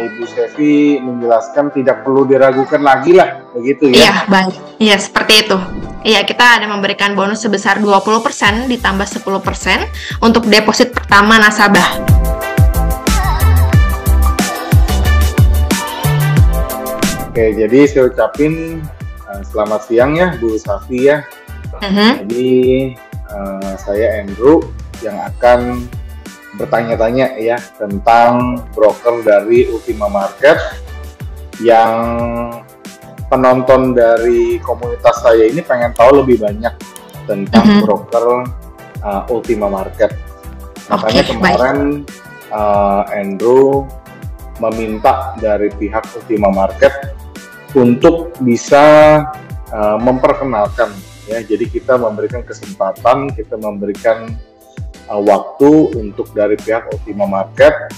Ibu Sevi menjelaskan tidak perlu diragukan lagi lah, begitu ya? Iya, baik. Iya, seperti itu. Iya, kita ada memberikan bonus sebesar 20% ditambah 10% untuk deposit pertama nasabah. Oke, jadi saya ucapin selamat siang ya Bu Safi ya. Jadi saya Andrew yang akan bertanya-tanya ya tentang broker dari Ultima Market yang penonton dari komunitas saya ini pengen tahu lebih banyak tentang broker Ultima Market. Makanya kemarin Andrew meminta dari pihak Ultima Market untuk bisa memperkenalkan ya. Jadi kita memberikan kesempatan, kita memberikan waktu untuk dari pihak Ultima Market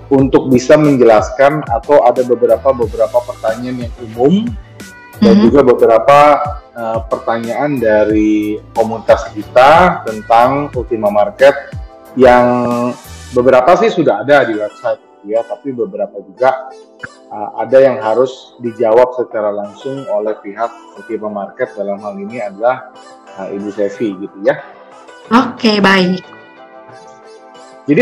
untuk bisa menjelaskan atau ada beberapa pertanyaan yang umum dan juga beberapa pertanyaan dari komunitas kita tentang Ultima Market yang beberapa sih sudah ada di website ya, tapi beberapa juga ada yang harus dijawab secara langsung oleh pihak Ultima Market, dalam hal ini adalah Ibu Sevi gitu ya. Oke, baik. Jadi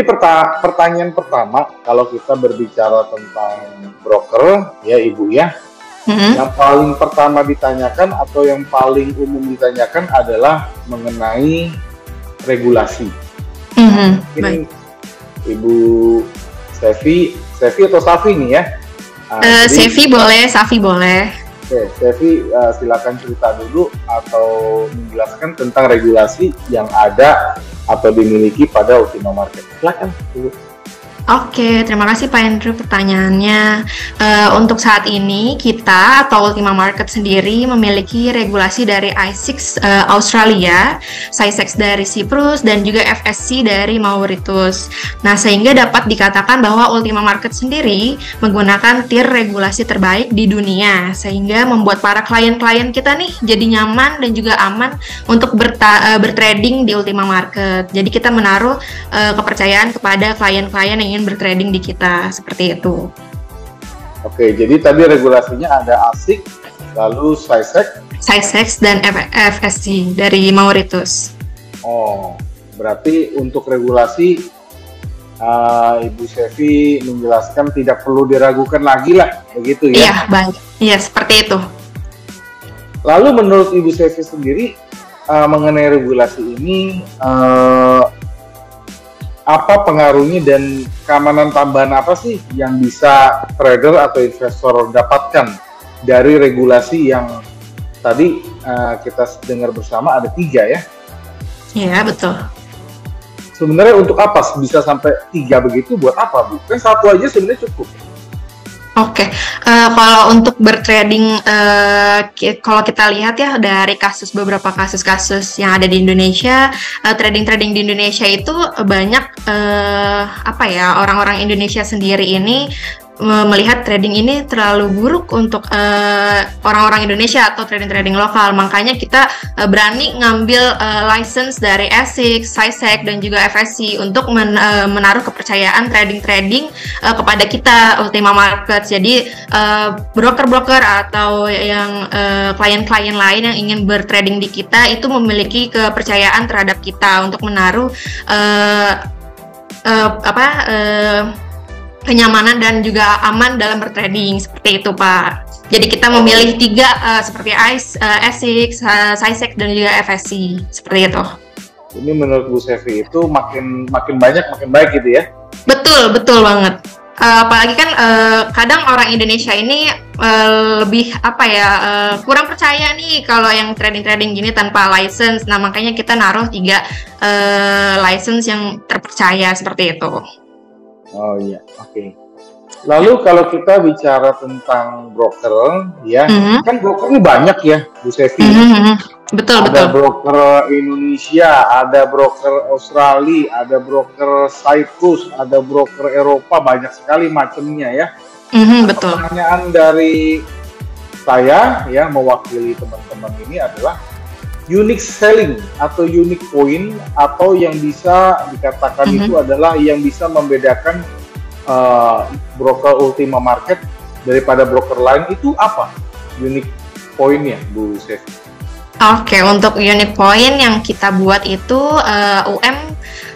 pertanyaan pertama, kalau kita berbicara tentang broker ya Ibu ya, yang paling pertama ditanyakan atau yang paling umum ditanyakan adalah mengenai regulasi. Ini Ibu Sevi atau Safi nih ya? Sevi boleh, Safi boleh. Oke, Sevi silakan cerita dulu atau menjelaskan tentang regulasi yang ada atau dimiliki pada Ultima Market. Silakan dulu. Oke, terima kasih Pak Andrew pertanyaannya. Untuk saat ini kita atau Ultima Market sendiri memiliki regulasi dari I6 Australia, SciSex dari Cyprus, dan juga FSC dari Mauritius. Nah, sehingga dapat dikatakan bahwa Ultima Market sendiri menggunakan tier regulasi terbaik di dunia, sehingga membuat para klien-klien kita nih jadi nyaman dan juga aman untuk bertrading di Ultima Market. Jadi kita menaruh kepercayaan kepada klien-klien yang ingin bertrading di kita, seperti itu. Oke, jadi tadi regulasinya ada ASIC, lalu SciSex dan FSC dari Mauritius. Oh, berarti untuk regulasi Ibu Sevi menjelaskan tidak perlu diragukan lagi lah, begitu ya? Iya, baik. Iya, seperti itu. Lalu menurut Ibu Sevi sendiri mengenai regulasi ini, apa pengaruhnya dan keamanan tambahan apa sih yang bisa trader atau investor dapatkan dari regulasi yang tadi kita dengar bersama ada 3 ya? Iya, betul. Sebenarnya untuk apa bisa sampai 3 begitu, buat apa Bu? Kan 1 aja sebenarnya cukup. Oke, kalau untuk bertrading, kalau kita lihat ya dari beberapa kasus-kasus yang ada di Indonesia, trading-trading di Indonesia itu banyak orang-orang Indonesia sendiri ini melihat trading ini terlalu buruk untuk orang-orang Indonesia atau trading-trading lokal. Makanya kita berani ngambil license dari ASIC, SciSex, dan juga FSC untuk menaruh kepercayaan trading-trading kepada kita Ultima Market. Jadi broker-broker atau yang klien-klien lain yang ingin bertrading di kita itu memiliki kepercayaan terhadap kita untuk menaruh kenyamanan dan juga aman dalam bertrading, seperti itu Pak. Jadi kita memilih 3 seperti ASIC, SciSex, dan juga FSC, seperti itu. Ini menurut Bu Sevi itu makin banyak makin baik gitu ya? Betul banget. Apalagi kan kadang orang Indonesia ini lebih kurang percaya nih kalau yang trading gini tanpa license. Nah, makanya kita naruh 3 license yang terpercaya, seperti itu. Oh iya, oke. Lalu kalau kita bicara tentang broker, ya, kan broker ini banyak ya, Bu Sevi. Betul. Ada broker Indonesia, ada broker Australia, ada broker Cyprus, ada broker Eropa, banyak sekali macamnya ya. Betul. Pertanyaan dari saya, ya, mewakili teman-teman ini adalah unique selling atau unique point atau yang bisa dikatakan itu adalah yang bisa membedakan broker Ultima Market daripada broker lain itu apa unique poinnya, Bu Sevi? Oke, untuk unique point yang kita buat itu UM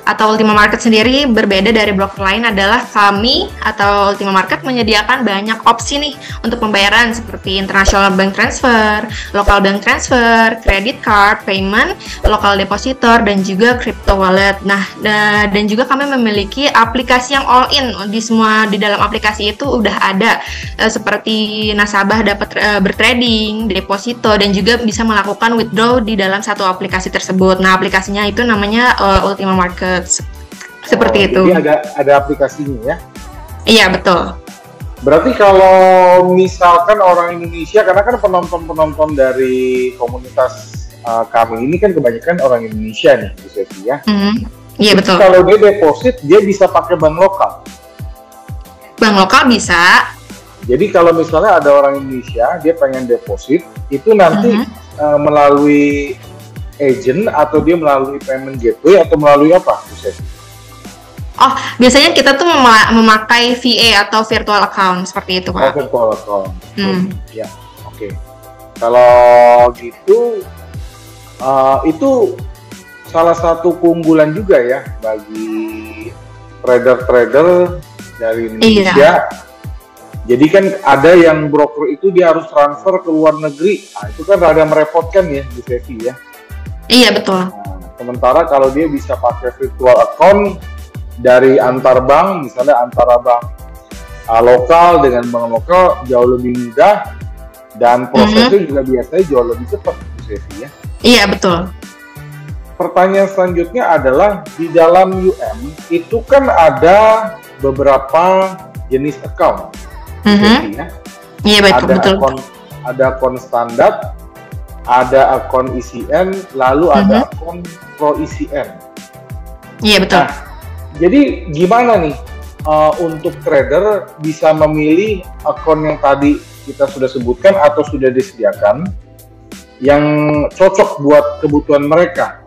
atau Ultima Market sendiri berbeda dari broker lain adalah kami atau Ultima Market menyediakan banyak opsi nih untuk pembayaran seperti international bank transfer, local bank transfer, credit card, payment, local depositor, dan juga crypto wallet. Nah, dan juga kami memiliki aplikasi yang all in di dalam aplikasi itu udah ada seperti nasabah dapat bertrading, deposito, dan juga bisa melakukan withdraw di dalam satu aplikasi tersebut. Nah, aplikasinya itu namanya Ultima Market. Seperti itu. Jadi ada aplikasinya ya? Iya, betul. Berarti kalau misalkan orang Indonesia, karena kan penonton dari komunitas kami ini kan kebanyakan orang Indonesia nih, Bu Sevi ya? Iya, betul. Kalau dia deposit, dia bisa pakai bank lokal? Bank lokal bisa. Jadi kalau misalnya ada orang Indonesia, dia pengen deposit, itu nanti melalui agent atau dia melalui payment gateway atau melalui apa, Bu Sevi? Oh, biasanya kita tuh memakai VA atau virtual account seperti itu, Pak. Oh, virtual account. Ya, oke. Kalau gitu, itu salah satu keunggulan juga ya bagi trader-trader dari Indonesia. Iya. Jadi kan ada yang broker itu dia harus transfer ke luar negeri. Nah, itu kan rada merepotkan ya, Bu Sevi ya. Iya, betul. Nah, sementara kalau dia bisa pakai virtual account dari antar bank, misalnya antara bank lokal dengan bank lokal jauh lebih mudah dan prosesnya juga biasanya jauh lebih cepat, Bu Sevi ya. Iya, betul. Pertanyaan selanjutnya adalah di dalam UM itu kan ada beberapa jenis account, Bu Sevi ya. Iya, betul. Ada akun standar, ada akun ECN, lalu ada akun Pro ECN. Iya, betul. Nah, jadi gimana nih untuk trader bisa memilih akun yang tadi kita sudah sebutkan atau sudah disediakan yang cocok buat kebutuhan mereka?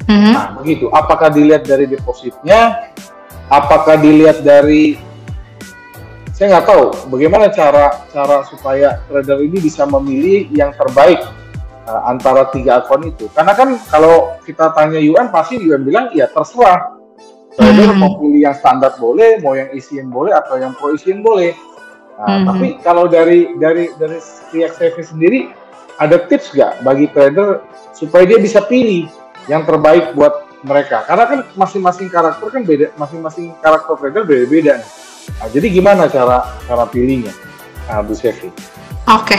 Nah, begitu. Apakah dilihat dari depositnya? Apakah dilihat dari, saya nggak tahu bagaimana cara supaya trader ini bisa memilih yang terbaik antara 3 akun itu. Karena kan kalau kita tanya UN, pasti UN bilang ya terserah. Trader mau pilih yang standar boleh, mau yang ECN boleh, atau yang Pro ECN boleh. Nah, tapi kalau dari pihak Sevi sendiri, ada tips nggak bagi trader supaya dia bisa pilih yang terbaik buat mereka? Karena kan masing-masing karakter kan beda, masing-masing karakter trader beda-beda. Nah, jadi gimana cara pilihnya, Bu Sevi? Oke,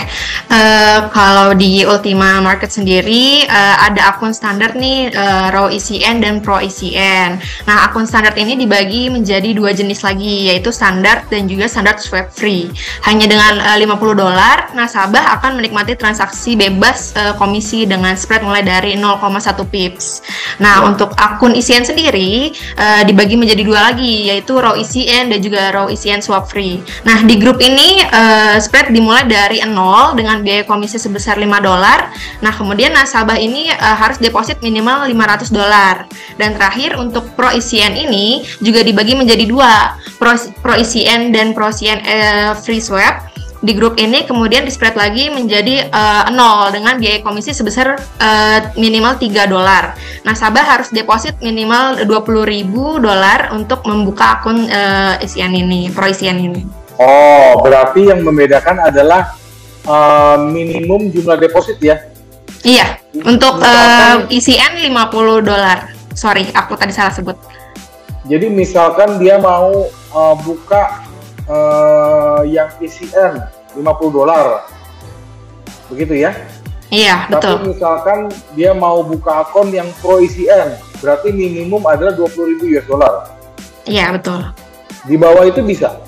kalau di Ultima Market sendiri ada akun standar nih, Raw ECN dan Pro ECN. Nah, akun standar ini dibagi menjadi 2 jenis lagi, yaitu standar dan juga standar swap free. Hanya dengan $50, nasabah akan menikmati transaksi bebas komisi dengan spread mulai dari 0,1 pips. Nah, untuk akun ECN sendiri dibagi menjadi 2 lagi, yaitu Raw ECN dan juga Raw ECN swap free. Nah, di grup ini spread dimulai dari 0 dengan biaya komisi sebesar $5. Nah, kemudian nasabah ini harus deposit minimal $500. Dan terakhir untuk Pro ECN ini juga dibagi menjadi 2, Pro ECN dan Pro ECN free swap. Di grup ini kemudian di-spread lagi menjadi 0 dengan biaya komisi sebesar minimal $3. Nasabah harus deposit minimal $20.000 untuk membuka akun ECN ini, Pro ECN ini. Oh, berarti yang membedakan adalah minimum jumlah deposit ya? Iya, untuk ECN $50. Sorry, aku tadi salah sebut. Jadi misalkan dia mau buka yang ECN $50, begitu ya? Iya, betul. Tapi misalkan dia mau buka akun yang Pro ECN, berarti minimum adalah $20.000. Iya, betul. Di bawah itu bisa?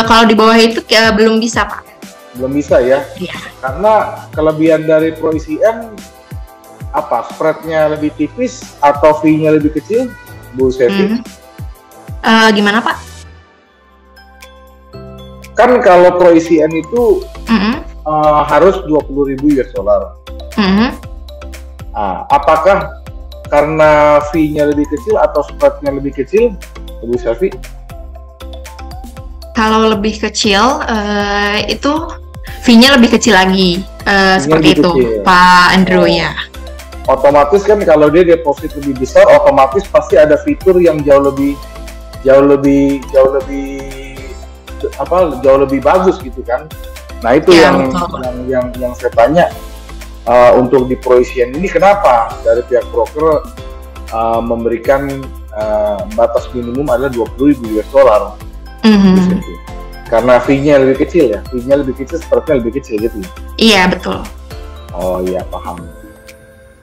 Kalau di bawah itu belum bisa, Pak. Belum bisa ya? Iya. Karena kelebihan dari Pro ECN apa? Spreadnya lebih tipis atau fee-nya lebih kecil, Bu Sevi? Gimana, Pak? Kan kalau Pro ECN itu harus $20.000. Mm-hmm. Apakah karena fee-nya lebih kecil atau spread-nya lebih kecil, Ibu Selvi? Kalau lebih kecil, itu fee-nya lebih kecil lagi, seperti itu, kecil. Pak Andrew ya. Otomatis kan kalau dia deposit lebih besar, otomatis pasti ada fitur yang jauh lebih bagus gitu kan. Nah itu ya, yang saya tanya untuk di Proisian ini kenapa dari pihak broker memberikan batas minimum adalah $20,000. Karena fee-nya lebih kecil ya, fee-nya lebih kecil, sepertinya lebih kecil gitu. Iya betul. Oh iya paham.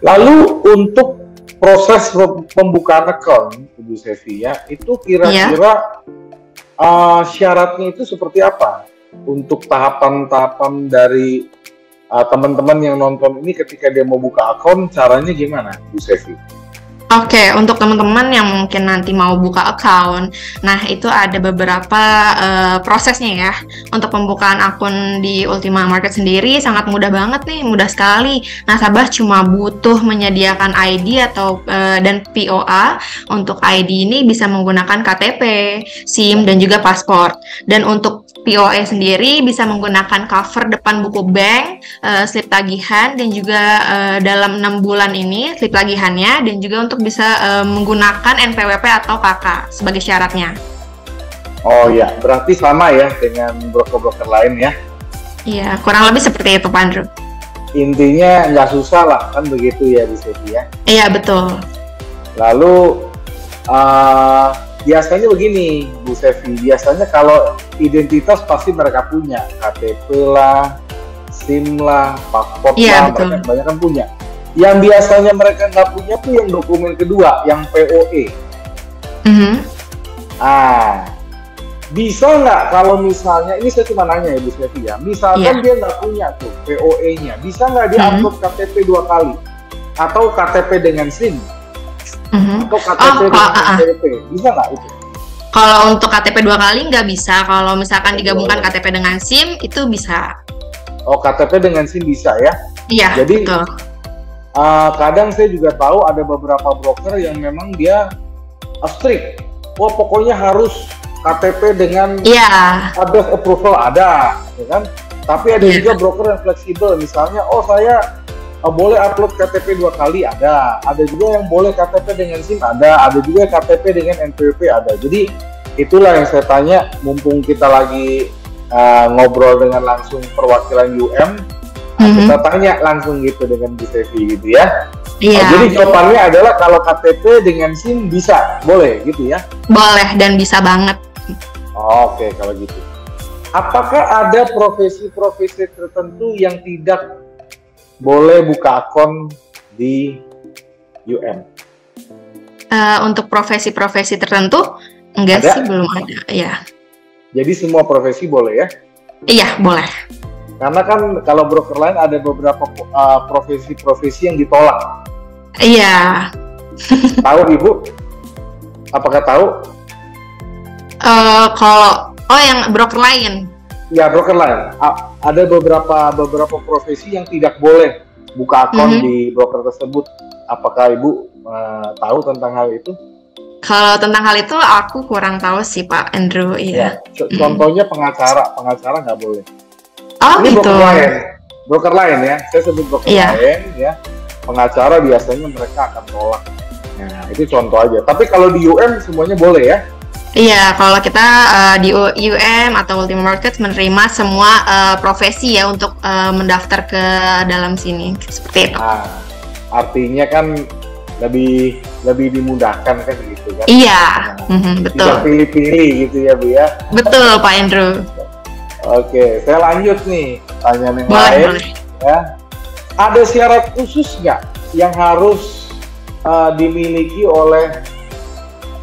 Lalu untuk proses pembukaan account Ibu Selvi ya, itu kira-kira syaratnya itu seperti apa? Untuk tahapan-tahapan dari teman-teman yang nonton ini ketika dia mau buka account, caranya gimana Ibu Selvi? Oke, untuk teman-teman yang mungkin nanti mau buka account, nah itu ada beberapa prosesnya ya. Untuk pembukaan akun di Ultima Market sendiri sangat mudah banget nih, mudah sekali. Nasabah cuma butuh menyediakan ID atau dan POA. Untuk ID ini bisa menggunakan KTP, SIM dan juga paspor. Dan untuk POA sendiri bisa menggunakan cover depan buku bank, slip tagihan dan juga dalam 6 bulan ini slip tagihannya, dan juga untuk bisa menggunakan NPWP atau KK sebagai syaratnya. Oh ya, berarti sama ya dengan broker-broker lain ya? Iya, kurang lebih seperti itu Pak Andrew. Intinya nggak susah lah, kan begitu ya Bu Selvi ya? Iya, betul. Lalu biasanya begini Bu Selvi, biasanya kalau identitas pasti mereka punya, KTP lah, SIM lah, paspor lah, mereka banyak kan punya. Yang biasanya mereka nggak punya tuh yang dokumen kedua, yang POE. Bisa nggak kalau misalnya, ini saya cuma nanya ya Bu Selvi ya, misalkan dia nggak punya tuh POE-nya, bisa nggak dia upload KTP 2 kali? Atau KTP dengan SIM? Atau KTP dengan NPWP? Bisa nggak itu? Kalau untuk KTP 2 kali nggak bisa, kalau misalkan digabungkan KTP dengan SIM, itu bisa. Oh, KTP dengan SIM bisa ya? Iya, jadi, betul. Kadang saya juga tahu ada beberapa broker yang memang dia strict. Wah pokoknya harus KTP dengan address approval ada, ya kan? Tapi ada juga broker yang fleksibel. Misalnya, saya boleh upload KTP 2 kali ada juga yang boleh KTP dengan SIM ada juga KTP dengan NPWP ada. Jadi itulah yang saya tanya, mumpung kita lagi ngobrol dengan langsung perwakilan UM. Kita tanya langsung gitu dengan Bu Selvi gitu ya. Iya. Jadi jawabannya adalah kalau KTP dengan SIM bisa, boleh gitu ya? Boleh dan bisa banget. Oke, kalau gitu. Apakah ada profesi-profesi tertentu yang tidak boleh buka akun di UM? Untuk profesi-profesi tertentu enggak sih, belum ada ya. Jadi semua profesi boleh ya? Iya, boleh. Karena kan kalau broker lain ada beberapa profesi-profesi yang ditolak. Iya. Tahu Ibu? Apakah tahu? Kalau yang broker lain? Ya, broker lain. Ada beberapa profesi yang tidak boleh buka akun di broker tersebut. Apakah Ibu tahu tentang hal itu? Kalau tentang hal itu aku kurang tahu sih Pak Andrew. Iya. Contohnya pengacara nggak boleh. Oh, ini gitu. broker lain ya, saya sebut broker lain ya. Pengacara biasanya mereka akan tolak. Nah itu contoh aja. Tapi kalau di UM semuanya boleh ya? Iya, kalau kita di UM atau Ultima Market menerima semua profesi ya untuk mendaftar ke dalam sini, seperti itu. Artinya kan lebih dimudahkan kan gitu kan? Iya, betul. Tidak pilih-pilih gitu ya Bu ya? Betul Pak Andrew. Oke, saya lanjut nih, tanya yang lain. Ya. Ada syarat khusus nggak yang harus dimiliki oleh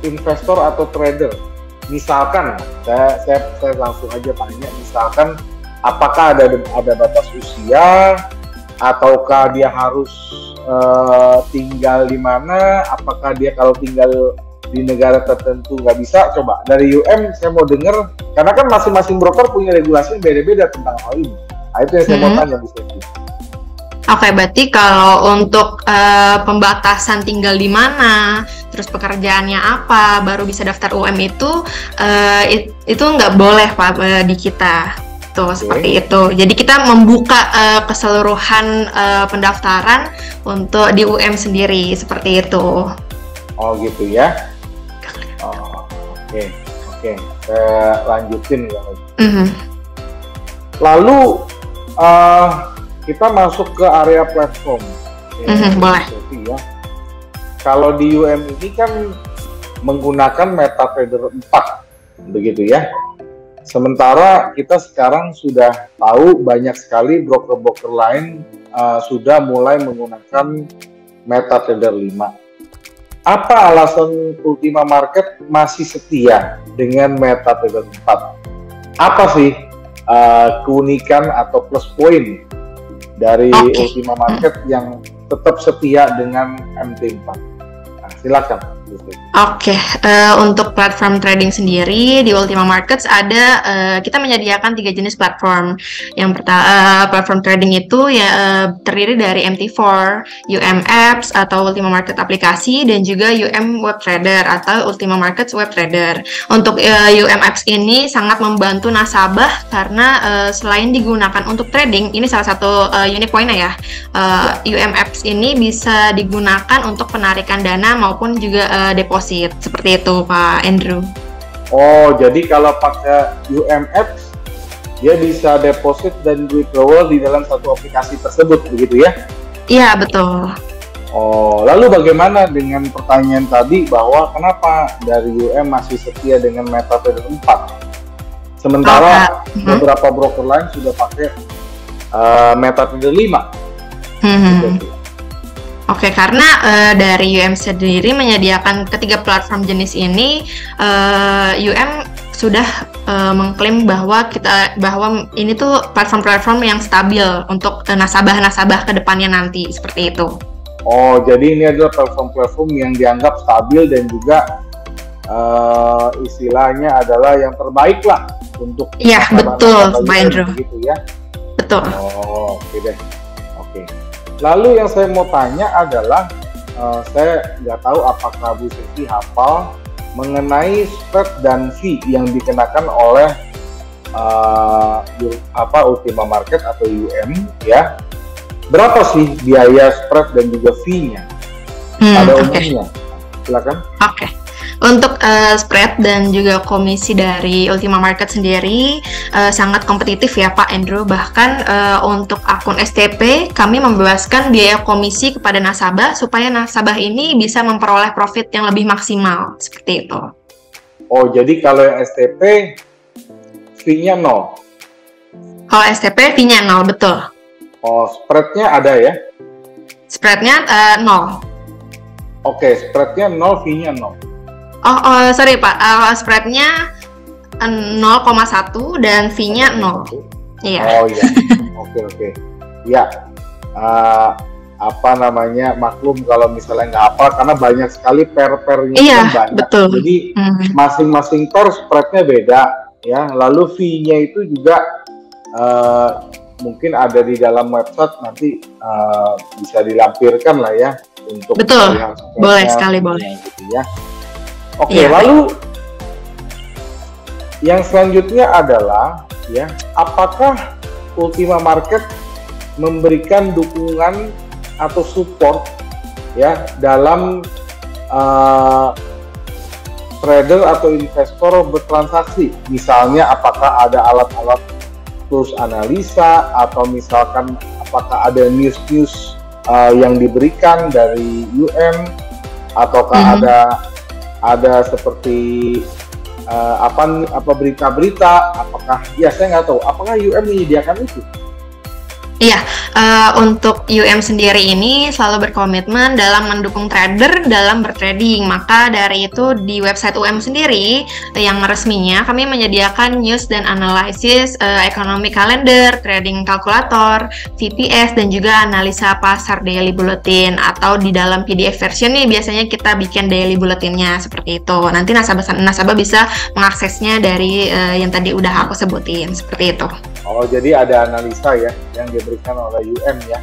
investor atau trader? Misalkan, saya langsung aja tanya, misalkan apakah ada batas usia, ataukah dia harus tinggal di mana? Apakah dia kalau tinggal di negara tertentu nggak bisa? Coba dari UM saya mau dengar, karena kan masing-masing broker punya regulasi yang beda-beda tentang hal ini. Nah, itu yang saya mau tanya Bu Selvi. Oke, berarti kalau untuk pembatasan tinggal di mana, terus pekerjaannya apa, baru bisa daftar UM itu nggak boleh Pak di kita. Tuh, seperti itu. Jadi kita membuka keseluruhan pendaftaran untuk di UM sendiri, seperti itu. Oh gitu ya. Oh, oke. Saya lanjutin ya. Lalu kita masuk ke area platform. Boleh. Ya. Kalau di UM ini kan menggunakan MetaTrader 4, begitu ya. Sementara kita sekarang sudah tahu banyak sekali broker-broker lain sudah mulai menggunakan MetaTrader 5. Apa alasan Ultima Market masih setia dengan MetaTrader 4? Apa sih keunikan atau plus point dari Ultima Market yang tetap setia dengan MT4? Nah, silakan. Untuk platform trading sendiri di Ultima Markets ada kita menyediakan 3 jenis platform. Yang pertama platform trading itu ya terdiri dari MT4, UM Apps atau Ultima Market aplikasi, dan juga UM Web Trader atau Ultima Markets Web Trader. Untuk UM Apps ini sangat membantu nasabah karena selain digunakan untuk trading, ini salah satu unique point-nya ya. UM Apps ini bisa digunakan untuk penarikan dana maupun juga deposit, seperti itu Pak Andrew. Oh, jadi kalau pakai UM Apps dia bisa deposit dan withdrawal di dalam satu aplikasi tersebut, begitu ya? Iya, betul. Oh, lalu bagaimana dengan pertanyaan tadi bahwa kenapa dari UM masih setia dengan MetaTrader 4? Sementara beberapa broker lain sudah pakai MetaTrader 5. Karena dari UM sendiri menyediakan ketiga platform jenis ini, UM sudah mengklaim bahwa ini tuh platform-platform yang stabil untuk nasabah-nasabah ke depannya nanti, seperti itu. Oh, jadi ini adalah platform-platform yang dianggap stabil dan juga istilahnya adalah yang terbaik lah untuk. Iya, betul, Pak Andrew. Begitu ya. Betul. Oh, oke deh. Oke. Lalu yang saya mau tanya adalah, saya nggak tahu apakah Bu Siti hafal mengenai spread dan fee yang dikenakan oleh Ultima Market atau UM ya. Berapa sih biaya spread dan juga fee-nya pada umumnya? Silakan. Untuk spread dan juga komisi dari Ultima Market sendiri sangat kompetitif ya Pak Andrew. Bahkan untuk akun STP kami membebaskan biaya komisi kepada nasabah supaya nasabah ini bisa memperoleh profit yang lebih maksimal, seperti itu. Oh, jadi kalau yang STP fee-nya 0? Kalau STP fee-nya 0, betul. Oh, spread-nya ada ya? Spread-nya 0. Oke, spread-nya 0, fee-nya 0. Sorry Pak, spread-nya 0,1 dan fee-nya 0. Iya. Oh iya, oke. Ya, maklum kalau misalnya nggak hafal karena banyak sekali pair-pairnya. Iya, banyak. Betul. Jadi masing-masing pair spread-nya beda ya. Lalu fee-nya itu juga mungkin ada di dalam website, nanti bisa dilampirkan lah ya untuk. Betul, boleh sekali, boleh. Gitu ya. Oke, lalu yang selanjutnya adalah ya, apakah Ultima Market memberikan dukungan atau support ya dalam trader atau investor bertransaksi? Misalnya apakah ada alat-alat tools analisa, atau misalkan apakah ada news-news yang diberikan dari UM, ataukah ada seperti apa berita-berita, apakah ya saya nggak tahu, apakah UM menyediakan itu? Iya, untuk UM sendiri ini selalu berkomitmen dalam mendukung trader dalam bertrading. Maka dari itu di website UM sendiri yang resminya kami menyediakan news dan analisis ekonomi kalender, trading kalkulator, VPS, dan juga analisa pasar daily bulletin. Atau di dalam PDF version nih biasanya kita bikin daily bulletinnya seperti itu. Nanti nasabah bisa mengaksesnya dari yang tadi udah aku sebutin, seperti itu. Oh, jadi ada analisa ya yang diberikan oleh UM ya.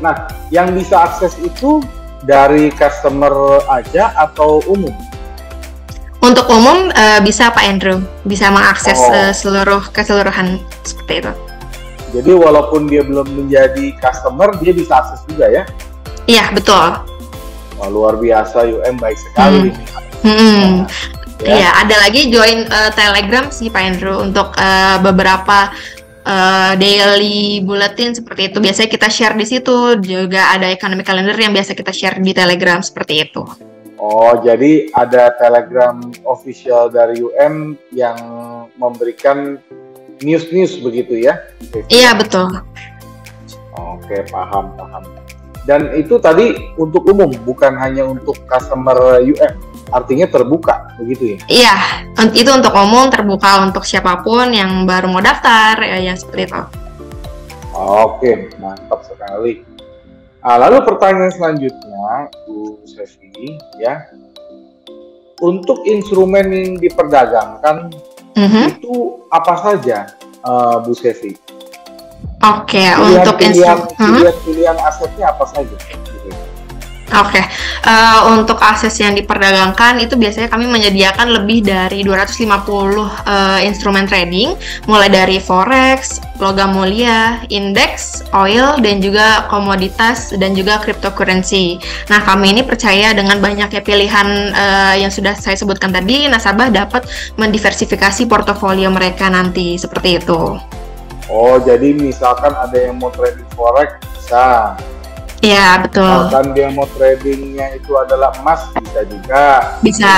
Nah, yang bisa akses itu dari customer aja atau umum? Untuk umum bisa Pak Andrew, bisa mengakses keseluruhan seperti itu. Jadi walaupun dia belum menjadi customer, dia bisa akses juga ya? Iya, betul. Wah, luar biasa, UM baik sekali ini. Iya, ada lagi join Telegram sih Pak Andrew untuk beberapa daily bulletin seperti itu. Biasanya kita share di situ. Juga ada economic calendar yang biasa kita share di Telegram seperti itu. Oh, jadi ada Telegram official dari UM yang memberikan news begitu ya? Iya, betul. Oke, paham. Dan itu tadi untuk umum, bukan hanya untuk customer UM, artinya terbuka, begitu ya? Iya, itu untuk umum, terbuka untuk siapapun yang baru mau daftar, ya seperti itu. Oke, mantap sekali. Lalu pertanyaan selanjutnya, Bu Sevi, ya, untuk instrumen yang diperdagangkan, itu apa saja, Bu Sevi? Oke, untuk pilihan asetnya apa saja? Oke, untuk aset yang diperdagangkan itu biasanya kami menyediakan lebih dari 250 instrumen trading, mulai dari forex, logam mulia, indeks, oil, dan juga komoditas dan juga cryptocurrency. Nah, kami ini percaya dengan banyaknya pilihan yang sudah saya sebutkan tadi, nasabah dapat mendiversifikasi portofolio mereka nanti seperti itu. Oh, jadi misalkan ada yang mau trading forex bisa. Iya, betul. Misalkan dia mau tradingnya itu adalah emas, bisa juga. Bisa.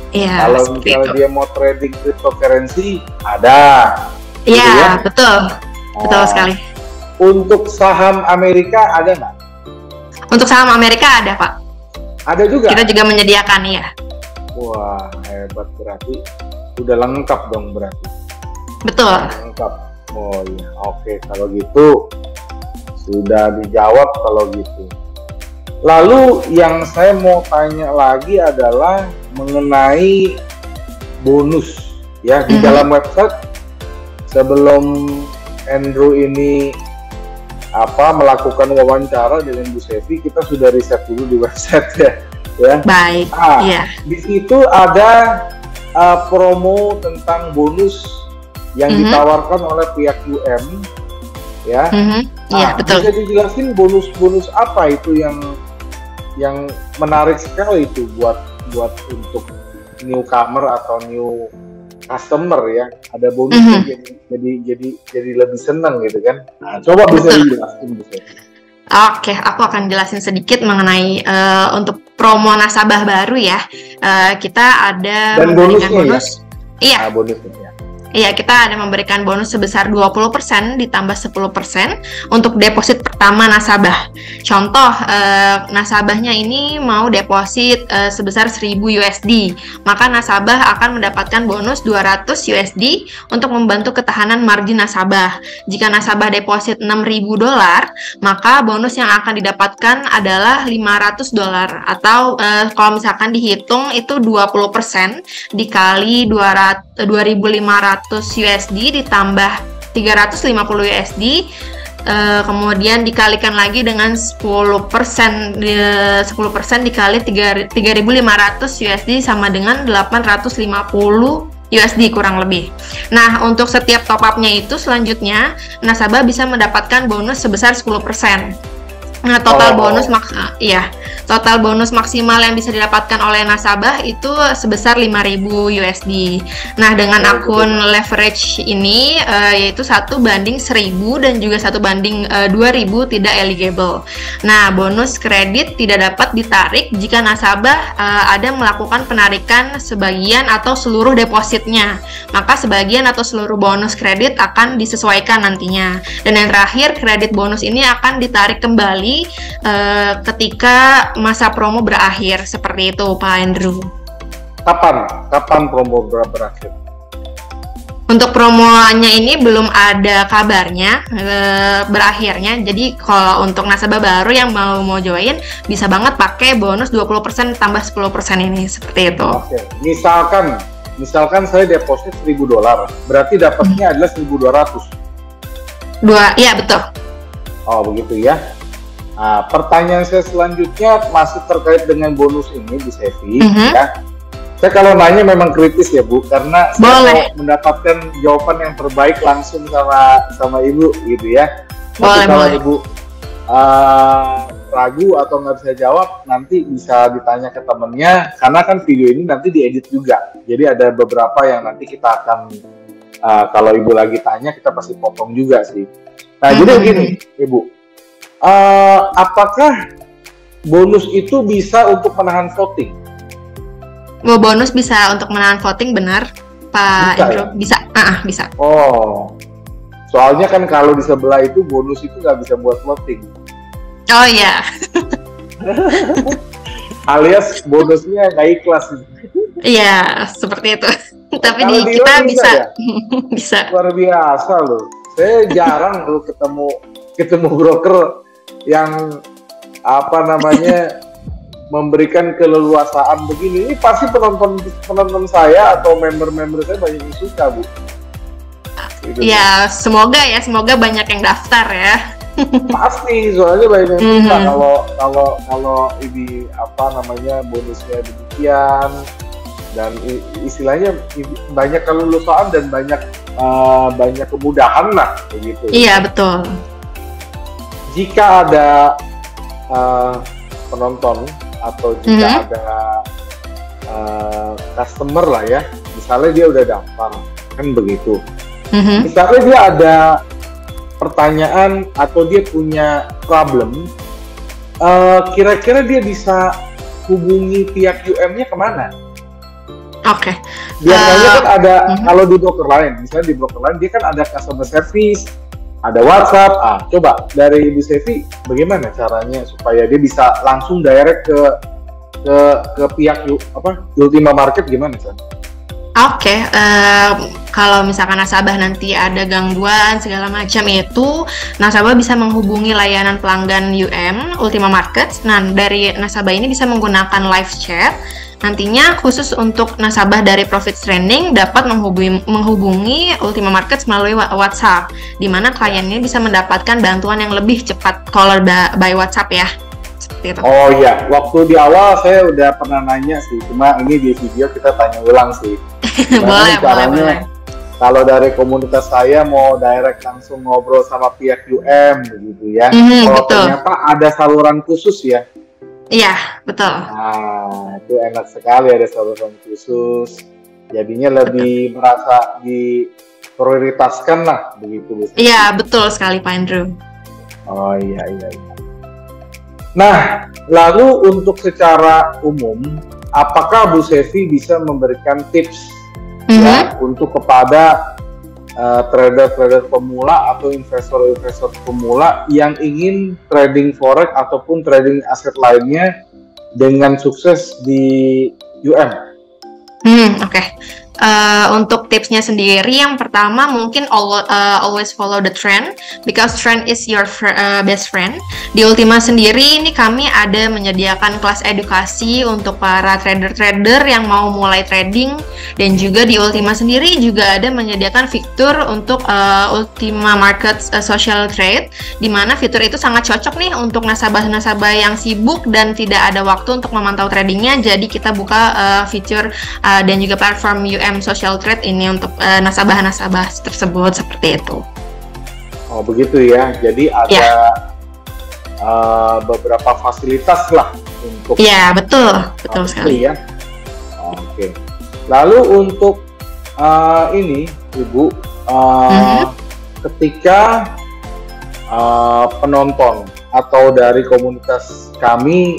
Iya. Kalau misalnya dia mau trading cryptocurrency, ada. Iya, gitu ya? Betul. Betul sekali. Untuk saham Amerika ada nggak? Untuk saham Amerika ada, Pak. Ada juga? Kita juga menyediakan, ya. Wah, hebat, berarti udah lengkap dong berarti. Betul. Lengkap. Oh iya, oke, kalau gitu sudah dijawab kalau gitu. Lalu yang saya mau tanya lagi adalah mengenai bonus ya di dalam website. Sebelum Andrew ini melakukan wawancara dengan Bu Sevi, kita sudah riset dulu di website ya. Baik. Iya. Di situ ada promo tentang bonus yang ditawarkan oleh pihak UM ya. Iya, betul. Bisa dijelasin bonus apa itu yang menarik sekali itu buat untuk newcomer atau new customer ya. Ada bonusnya jadi lebih senang gitu kan. Nah, coba bisa dijelasin bisa. Oke, aku akan jelasin sedikit mengenai untuk promo nasabah baru ya. Kita ada dan memberikan bonus. Iya. Bonusnya ya. Iya, kita ada memberikan bonus sebesar 20% ditambah 10% untuk deposit pertama nasabah. Contoh, nasabahnya ini mau deposit sebesar 1000 USD, maka nasabah akan mendapatkan bonus 200 USD untuk membantu ketahanan margin nasabah. Jika nasabah deposit $6.000, maka bonus yang akan didapatkan adalah $500 atau kalau misalkan dihitung itu 20% dikali 2.500 USD ditambah 350 USD, kemudian dikalikan lagi dengan 10% dikali 3.500 USD sama dengan 850 USD kurang lebih. Nah, untuk setiap top up-nya itu selanjutnya nasabah bisa mendapatkan bonus sebesar 10%. Nah, total bonus maksimal yang bisa didapatkan oleh nasabah itu sebesar 5.000 USD. Nah, dengan akun leverage ini yaitu 1:1000 dan juga 1:2000 tidak eligible. Nah, bonus kredit tidak dapat ditarik jika nasabah ada melakukan penarikan sebagian atau seluruh depositnya. Maka sebagian atau seluruh bonus kredit akan disesuaikan nantinya. Dan yang terakhir, kredit bonus ini akan ditarik kembali ketika masa promo berakhir, seperti itu Pak Andrew. Kapan promo berakhir? Untuk promonya ini belum ada kabarnya berakhirnya. Jadi kalau untuk nasabah baru yang mau join bisa banget pakai bonus 20% tambah 10% ini, seperti itu. Oke. Misalkan saya deposit $1.000, berarti dapatnya adalah 1.200. Iya, betul. Oh, begitu ya. Nah, pertanyaan saya selanjutnya masih terkait dengan bonus ini Bu Sevi, ya. Saya kalau nanya memang kritis ya Bu, karena saya mau mendapatkan jawaban yang terbaik langsung sama Ibu gitu ya. Tapi kalau Ibu ragu atau nggak bisa jawab, nanti bisa ditanya ke temennya, karena kan video ini nanti diedit juga. Jadi ada beberapa yang nanti kita akan, kalau Ibu lagi tanya, kita pasti potong juga sih. Nah, jadi begini Ibu. Apakah bonus itu bisa untuk menahan voting? Bonus bisa untuk menahan voting, benar Pak Indro? Ya? Bisa. Oh, soalnya kan kalau di sebelah itu bonus itu nggak bisa buat voting. Oh iya. Alias bonusnya nggak ikhlas. Iya, seperti itu. Tapi di kita bisa. Ya? Bisa. Luar biasa loh. Saya jarang loh ketemu broker yang memberikan keleluasaan begini. Ini pasti penonton saya atau member-member saya banyak yang suka Bu. Gitu. Ya semoga banyak yang daftar ya. Pasti, soalnya banyak yang suka kalau ini bonusnya demikian, dan istilahnya banyak kelulusan dan banyak kemudahan lah begitu. Iya betul. Jika ada penonton atau jika ada customer lah ya, misalnya dia udah daftar, kan begitu. Misalnya dia ada pertanyaan atau dia punya problem, kira-kira dia bisa hubungi pihak UM-nya kemana? Oke. Biasanya kan ada, kalau di broker lain, misalnya di broker lain dia kan ada customer service, ada WhatsApp. Coba dari Ibu Sevi, bagaimana caranya supaya dia bisa langsung direct ke pihak Ultima Market, gimana San? Oke, kalau misalkan nasabah nanti ada gangguan segala macam itu, nasabah bisa menghubungi layanan pelanggan Ultima Markets. Nah, dari nasabah ini bisa menggunakan live chat. Nantinya khusus untuk nasabah dari Profit Trending dapat menghubungi Ultima Markets melalui WhatsApp, di mana kliennya bisa mendapatkan bantuan yang lebih cepat kalau by WhatsApp ya. Seperti itu. Oh iya, waktu di awal saya udah pernah nanya sih, cuma ini di video kita tanya ulang sih. boleh. Kalau dari komunitas saya mau direct langsung ngobrol sama pihak UM begitu ya. Kalau ternyata ada saluran khusus ya. Iya, betul. Nah, itu enak sekali ada saluran khusus. Jadinya lebih merasa diprioritaskan lah, begitu. Iya, betul sekali Pak Andrew. Oh iya. Nah, lalu untuk secara umum, apakah Bu Sevi bisa memberikan tips ya untuk kepada trader-trader pemula atau investor-investor pemula yang ingin trading forex ataupun trading aset lainnya dengan sukses di UM? Oke. Untuk tipsnya sendiri, yang pertama mungkin always follow the trend, because trend is your best friend. Di Ultima sendiri ini kami ada menyediakan kelas edukasi untuk para trader-trader yang mau mulai trading, dan juga di Ultima sendiri juga ada menyediakan fitur untuk Ultima Markets Social Trade, di mana fitur itu sangat cocok nih untuk nasabah-nasabah yang sibuk dan tidak ada waktu untuk memantau tradingnya. Jadi kita buka fitur dan juga platform UM Social Trade ini untuk nasabah-nasabah tersebut, seperti itu. Oh begitu ya, jadi ada beberapa fasilitas lah untuk. Ya betul sekali. Ya. Oke. Lalu untuk ini Ibu, ketika penonton atau dari komunitas kami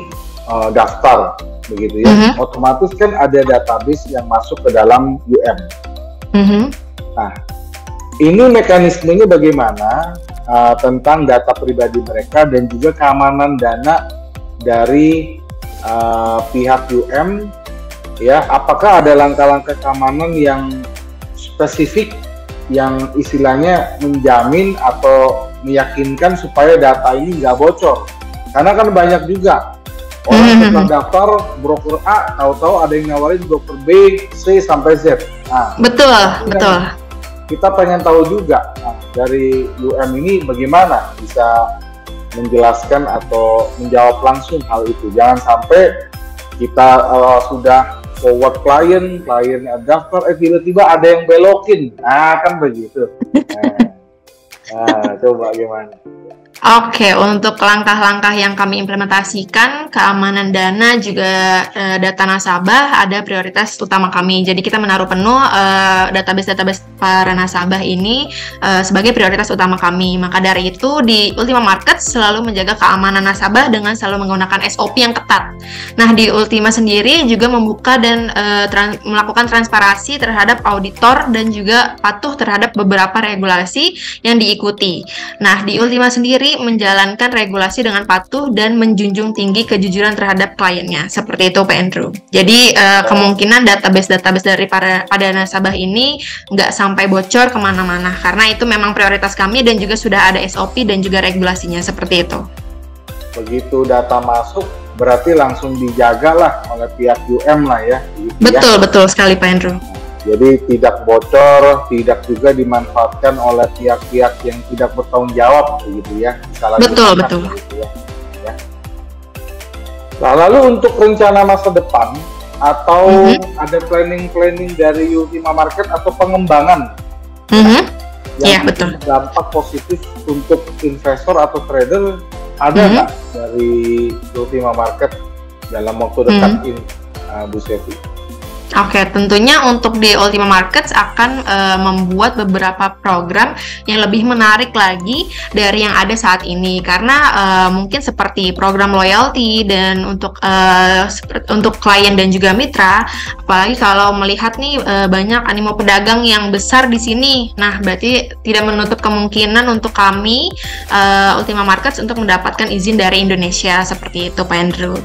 daftar begitu ya, otomatis kan ada database yang masuk ke dalam UM. Nah, ini mekanismenya bagaimana tentang data pribadi mereka dan juga keamanan dana dari pihak UM ya, apakah ada langkah-langkah keamanan yang spesifik yang istilahnya menjamin atau meyakinkan supaya data ini nggak bocor? Karena kan banyak juga orang setelah daftar broker A, tahu-tahu ada yang nawarin broker B, C sampai Z. Nah, betul. Kita pengen tahu juga dari UM ini bagaimana bisa menjelaskan atau menjawab langsung hal itu. Jangan sampai kita sudah forward klien daftar, tiba-tiba ada yang belokin. Kan begitu. Coba gimana? Oke, untuk langkah-langkah yang kami implementasikan, keamanan dana juga data nasabah ada prioritas utama kami. Jadi kita menaruh penuh database para nasabah ini sebagai prioritas utama kami. Maka dari itu di Ultima Markets selalu menjaga keamanan nasabah dengan selalu menggunakan SOP yang ketat. Nah, di Ultima sendiri juga membuka dan melakukan transparansi terhadap auditor dan juga patuh terhadap beberapa regulasi yang diikuti. Nah, di Ultima sendiri menjalankan regulasi dengan patuh dan menjunjung tinggi kejujuran terhadap kliennya. Seperti itu, Pak Andrew. Jadi, kemungkinan database dari pada nasabah ini nggak sampai bocor kemana-mana, karena itu memang prioritas kami dan juga sudah ada SOP dan juga regulasinya, seperti itu. Begitu data masuk, berarti langsung dijaga lah oleh pihak UM lah ya. Betul, betul sekali, Pak Andrew. Jadi tidak bocor, tidak juga dimanfaatkan oleh pihak-pihak yang tidak bertanggung jawab, begitu ya. Betul. Begitu ya. Nah, lalu untuk rencana masa depan atau ada planning dari Ultima Market atau pengembangan yang betul. Dampak positif untuk investor atau trader ada nggak dari Ultima Market dalam waktu dekat ini, Bu Sevi? Oke, tentunya untuk di Ultima Markets akan membuat beberapa program yang lebih menarik lagi dari yang ada saat ini, karena mungkin seperti program loyalty dan untuk klien dan juga mitra, apalagi kalau melihat nih banyak animo pedagang yang besar di sini. Nah, berarti tidak menutup kemungkinan untuk kami Ultima Markets untuk mendapatkan izin dari Indonesia, seperti itu, Pak Andrew.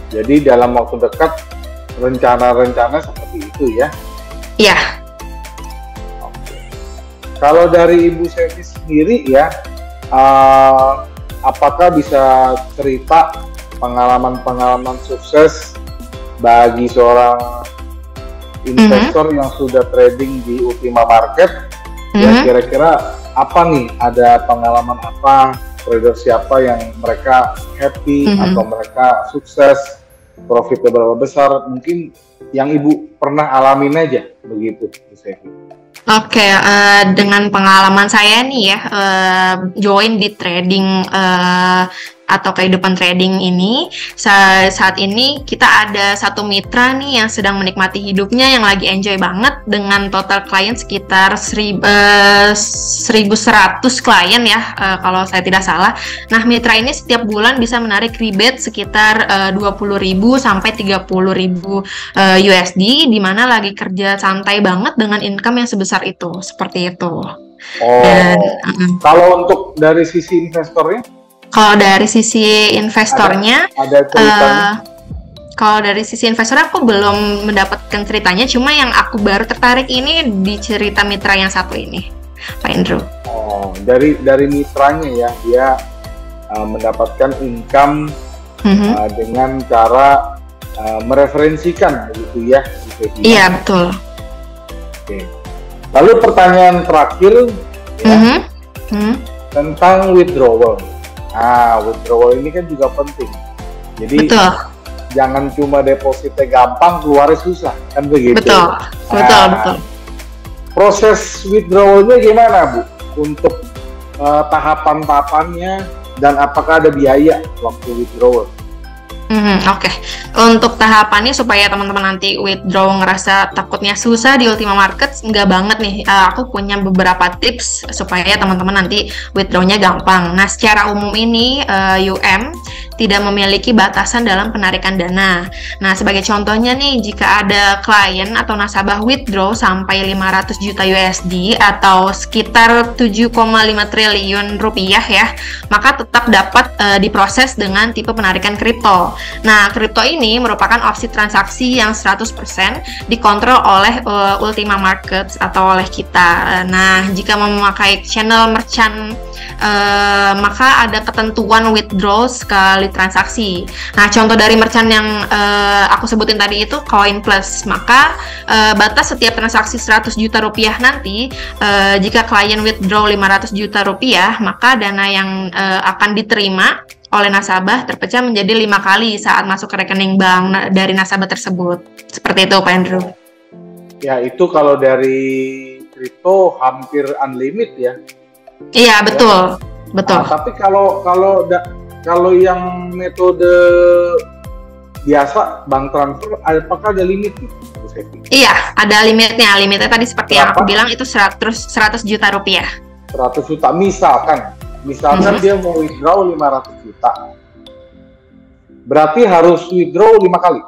Jadi dalam waktu dekat rencana seperti itu ya? Iya. Oke. Kalau dari Ibu Sevi sendiri ya, apakah bisa cerita pengalaman sukses bagi seorang investor yang sudah trading di Ultima Market? Ya, kira-kira apa nih? Ada pengalaman apa? Trader siapa yang mereka happy atau mereka sukses? Profit berapa besar, mungkin yang Ibu pernah alamin aja begitu, Bu Sevi. Oke, dengan pengalaman saya nih ya, join di trading atau kehidupan trading ini, saat ini kita ada satu mitra nih yang sedang menikmati hidupnya, yang lagi enjoy banget dengan total klien sekitar 1.100 klien ya, kalau saya tidak salah. Nah, mitra ini setiap bulan bisa menarik rebate sekitar 20.000 sampai 30.000 USD, di mana lagi kerja santai banget dengan income yang sebesar itu, seperti itu. Dan, kalau untuk dari sisi investornya? Kalau dari sisi investornya, kalau dari sisi investornya aku belum mendapatkan ceritanya, cuma yang aku baru tertarik ini di cerita mitra yang satu ini, Pak Andrew. Dari mitranya ya, dia mendapatkan income dengan cara mereferensikan, begitu ya? Iya, betul. Oke. Lalu pertanyaan terakhir ya, tentang withdrawal. Withdrawal ini kan juga penting. Jadi jangan cuma depositnya gampang, keluarnya susah, kan begitu. Betul. Proses withdrawalnya gimana, Bu? Untuk tahapan-tahapannya dan apakah ada biaya waktu withdrawal? Oke. Untuk tahapannya supaya teman-teman nanti withdraw ngerasa takutnya susah di Ultima Markets, enggak banget nih. Aku punya beberapa tips supaya teman-teman nanti withdrawnya gampang. Nah, secara umum ini UM tidak memiliki batasan dalam penarikan dana. Nah, sebagai contohnya nih, jika ada klien atau nasabah withdraw sampai 500 juta USD atau sekitar 7,5 triliun rupiah ya, maka tetap dapat diproses dengan tipe penarikan kripto. kripto. Nah, kripto ini merupakan opsi transaksi yang 100% dikontrol oleh Ultima Markets atau oleh kita. Nah, jika memakai channel merchant, maka ada ketentuan withdraw sekali transaksi. Nah, contoh dari merchant yang aku sebutin tadi itu CoinPlus. Maka batas setiap transaksi 100 juta rupiah nanti, jika klien withdraw 500 juta rupiah, maka dana yang akan diterima oleh nasabah terpecah menjadi 5 kali saat masuk ke rekening bank dari nasabah tersebut. Seperti itu, Pak Andrew. Ya, itu kalau dari kripto hampir unlimited ya. Iya, betul. Ya. Betul. Tapi kalau yang metode biasa bank transfer, apakah ada limit? Iya, ada limitnya. Limitnya tadi seperti yang aku bilang itu 100 juta rupiah. 100 juta misalkan dia mau withdraw 500 juta. Berarti harus withdraw 5 kali.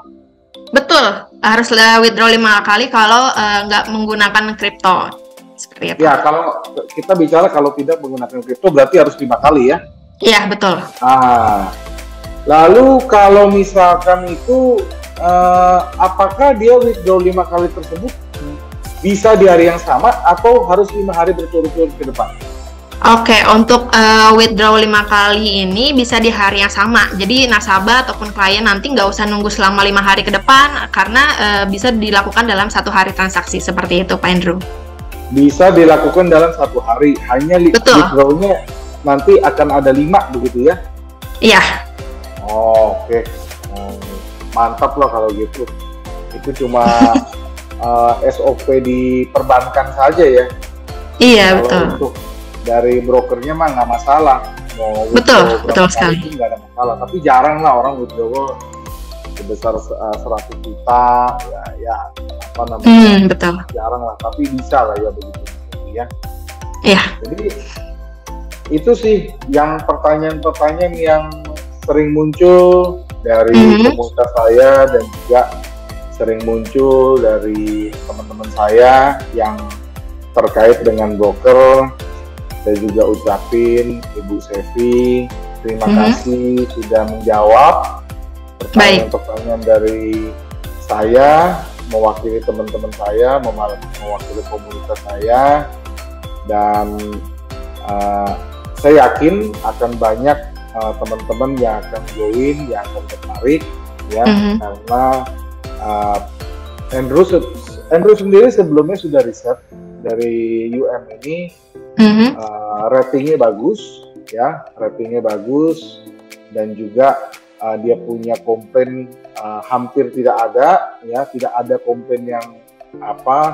Betul, harus withdraw 5 kali kalau nggak menggunakan kripto. Seperti itu. Ya, kalau kita bicara kalau tidak menggunakan kripto berarti harus 5 kali ya. Iya, betul. Lalu kalau misalkan itu apakah dia withdraw 5 kali tersebut bisa di hari yang sama atau harus 5 hari berturut-turut ke depan? Oke, untuk withdraw 5 kali ini bisa di hari yang sama. Jadi nasabah ataupun klien nanti nggak usah nunggu selama 5 hari ke depan karena bisa dilakukan dalam 1 hari transaksi. Seperti itu, Pak Andrew. Bisa dilakukan dalam 1 hari. Hanya withdrawnya nanti akan ada 5 begitu ya? Iya. Oke. Mantap lah kalau gitu. Itu cuma SOP di perbankan saja ya? Iya, kalau betul. Untuk dari brokernya mah nggak masalah, mau betul sekali, nggak ada masalah. Tapi jarang lah orang withdraw sebesar 100 juta, ya apa namanya? Betul. Jarang lah, tapi bisa lah ya begitu ya. Iya. Jadi itu sih yang pertanyaan-pertanyaan yang sering muncul dari komunitas saya dan juga sering muncul dari teman-teman saya yang terkait dengan broker. Saya juga ucapin Ibu Sevi, terima kasih sudah menjawab pertanyaan-pertanyaan dari saya, mewakili teman-teman saya, mewakili komunitas saya, dan saya yakin akan banyak teman-teman yang akan join, yang akan tertarik, ya, karena Andrew sendiri sebelumnya sudah riset dari UM ini. Ratingnya bagus, ya, dan juga dia punya komplain hampir tidak ada, ya, tidak ada komplain yang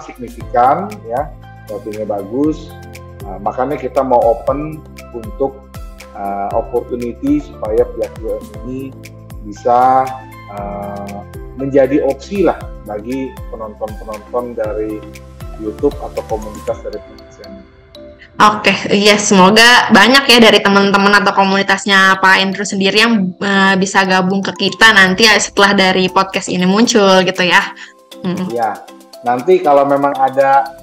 signifikan, ya, ratingnya bagus. Makanya kita mau open untuk opportunity supaya pihak UM ini bisa menjadi opsi lah bagi penonton-penonton dari YouTube atau komunitas dari penelitian. Oke, ya semoga banyak ya dari teman-teman atau komunitasnya Pak Andrew sendiri yang bisa gabung ke kita nanti ya setelah dari podcast ini muncul gitu ya. Ya, nanti kalau memang ada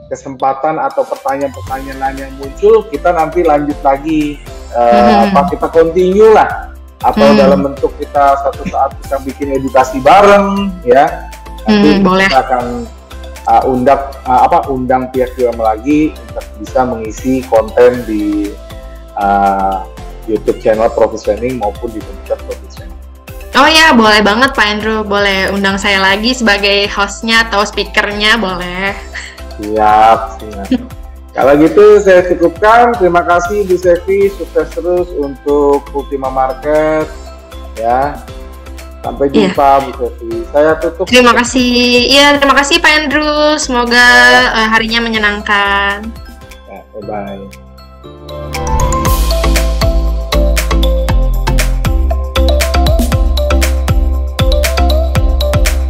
kesempatan atau pertanyaan-pertanyaan lain yang muncul, kita nanti lanjut lagi, kita continue lah, atau dalam bentuk kita suatu saat kita bikin edukasi bareng, ya. Nanti boleh. Kita akan undang pihak UM lagi untuk bisa mengisi konten di YouTube channel Profesioning maupun di komunitas Profesioning. Oh ya, boleh banget Pak Andrew, boleh undang saya lagi sebagai hostnya atau speakernya, boleh. Siap. Kalau gitu saya cukupkan. Terima kasih Bu Sevi, sukses terus untuk Ultima Market, ya. Sampai jumpa Bu Sevi. Saya tutup. Terima kasih. Iya, terima kasih Pak Andrew. Semoga harinya menyenangkan. Ya, bye-bye.